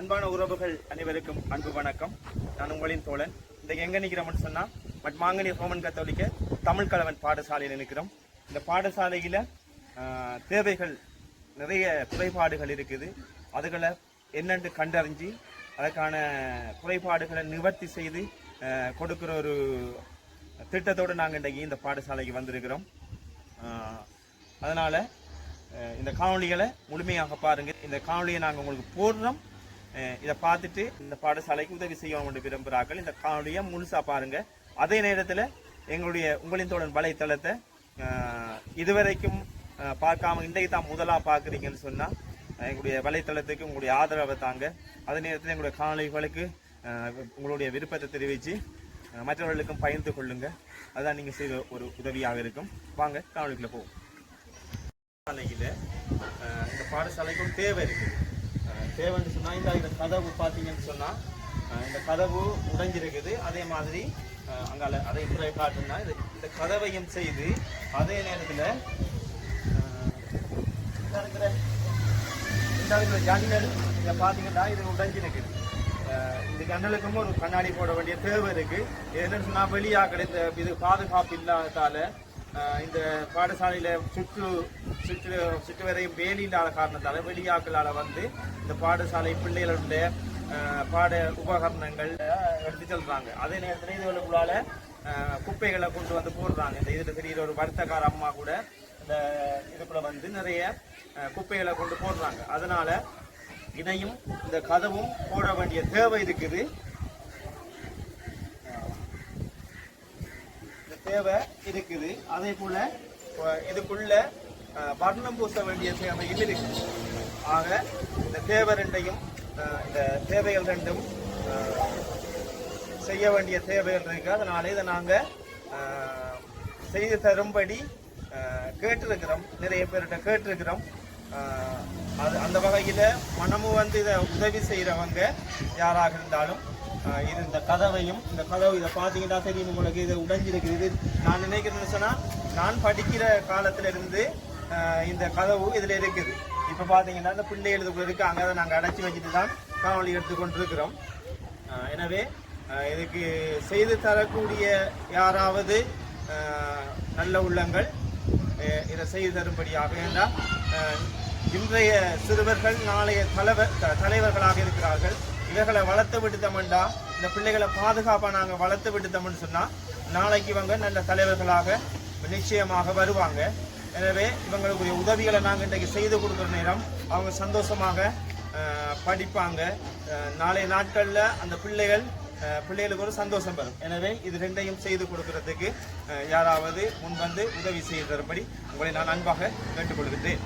அன்பான உறவுகள் அனைவருக்கும் அன்பு வணக்கம். நான் உங்களின் தோழன். இன்றைக்கு எங்கே நிற்கிறோம்னு சொன்னால் மாங்கனி ரோமன் கத்தோலிக்க தமிழ் கலவன் பாடசாலையில் நிற்கிறோம். இந்த பாடசாலையில் தேவைகள் நிறைய குறைபாடுகள் இருக்குது. அதுகளை என்னென்று கண்டறிஞ்சு அதற்கான குறைபாடுகளை நிவர்த்தி செய்து கொடுக்குற ஒரு திட்டத்தோடு நாங்கள் இன்றைக்கு இந்த பாடசாலைக்கு வந்திருக்கிறோம். அதனால் இந்த காணொலிகளை முழுமையாக பாருங்கள். இந்த காணொலியை நாங்கள் உங்களுக்கு போடுறோம். இதை பார்த்துட்டு இந்த பாடசாலைக்கு உதவி செய்யணும் என்று விரும்புகிறார்கள். இந்த காணொலியை முழுசாக பாருங்கள். அதே நேரத்தில் உங்களின் தோழன் வலைத்தளத்தை இதுவரைக்கும் பார்க்காம இன்றைக்கு தான் முதலாக பார்க்குறீங்கன்னு சொன்னால் எங்களுடைய வலைத்தளத்துக்கு உங்களுடைய ஆதரவை தாங்க. அதே நேரத்தில் எங்களுடைய காணொலிகளுக்கு உங்களுடைய விருப்பத்தை தெரிவித்து மற்றவர்களுக்கும் பகிர்ந்து கொள்ளுங்க. அதுதான் நீங்கள் செய்த ஒரு உதவியாக இருக்கும். வாங்க காணொலிக்குள்ள போவோம். பாடசாலையில் இந்த பாடசாலைக்கு ஒரு தேவை இருக்குது. தேவைன்னு சொன்னால் இந்த கதவு பார்த்தீங்கன்னு சொன்னால் இந்த கதவு உடைஞ்சிருக்குது. அதே மாதிரி அங்கால அதை முறை காட்டுன்னா இந்த கதவையும் செய்து அதே நேரத்தில் இந்த ஜன்னல் இதை பார்த்தீங்கன்னா இது உடைஞ்சிருக்குது. இந்த ஜன்னலுக்கும் ஒரு கண்ணாடி போட வேண்டிய தேவை இருக்குது. என்னன்னு சொன்னால் வெளியாக இது பாதுகாப்பு இல்லாததால் இந்த பாடசாலையில் சுற்று வரையும் வேலி இல்லாத காரணத்தால் வெளியாக்களால் வந்து இந்த பாடசாலை பிள்ளைகளுடைய பாட உபகரணங்கள் எடுத்து செல்றாங்க. அதே நேரத்தில் இதுகளுக்குள்ளால குப்பைகளை கொண்டு வந்து போடுறாங்க. இந்த இதில் தெரிகிற ஒரு வருத்தக்கார அம்மா கூட இந்த இதுக்குள்ள வந்து நிறைய குப்பைகளை கொண்டு போடுறாங்க. அதனால இதையும் இந்த கதவும் போட வேண்டிய தேவை இருக்குது. தேவை இருக்குது. அதே போல இதுக்குள்ள வர்ணம் பூச வேண்டிய தேவையும் இருக்கு. ஆக இந்த தேவை ரெண்டையும் இந்த தேவைகள் ரெண்டும் செய்ய வேண்டிய தேவைகள் இருக்கு. அதனால இதை நாங்கள் செய்து தரும்படி கேட்டிருக்கிறோம். நிறைய பேர்கிட்ட கேட்டிருக்கிறோம். அது அந்த வகையில் மனமும் வந்து இதை உதவி செய்கிறவங்க யாராக இருந்தாலும் இது இந்த கதவையும் இந்த கதவு இதை பார்த்தீங்கன்னா தெரியும் உங்களுக்கு. இது உடைஞ்சிருக்குது. இது நான் நினைக்கிறேன்னு சொன்னால் நான் படிக்கிற காலத்திலிருந்து இந்த கதவு இதில் இருக்குது. இப்போ பார்த்தீங்கன்னா இந்த பிள்ளை எழுதுக்குள்ள இருக்குது. அங்கே அதை நாங்கள் அடைச்சி வச்சுட்டு தான் காணொலி எடுத்துக்கொண்டிருக்கிறோம். எனவே இதுக்கு செய்து தரக்கூடிய யாராவது நல்ல உள்ளங்கள் இதை செய்து தரும்படியாக. என்றால் இன்றைய சிறுவர்கள் நாளைய தலைவர்களாக இருக்கிறார்கள். இவர்களை வளர்த்து விட்டுத்தோம்னா இந்த பிள்ளைகளை பாதுகாப்பாக நாங்கள் வளர்த்து விட்டுத்தோம்னு சொன்னால் நாளைக்கு இவங்க நல்ல தலைவர்களாக நிச்சயமாக வருவாங்க. எனவே இவங்களுக்குரிய உதவிகளை நாங்கள் இன்றைக்கு செய்து கொடுக்குற நேரம் அவங்க சந்தோஷமாக படிப்பாங்க. நாளைய நாட்களில் அந்த பிள்ளைகளுக்கு ஒரு சந்தோஷம் பெறும். எனவே இது ரெண்டையும் செய்து கொடுக்கறதுக்கு யாராவது முன்வந்து உதவி செய்து தரும்படி உங்களை நான் அன்பாக கேட்டுக்கொள்கிறேன்.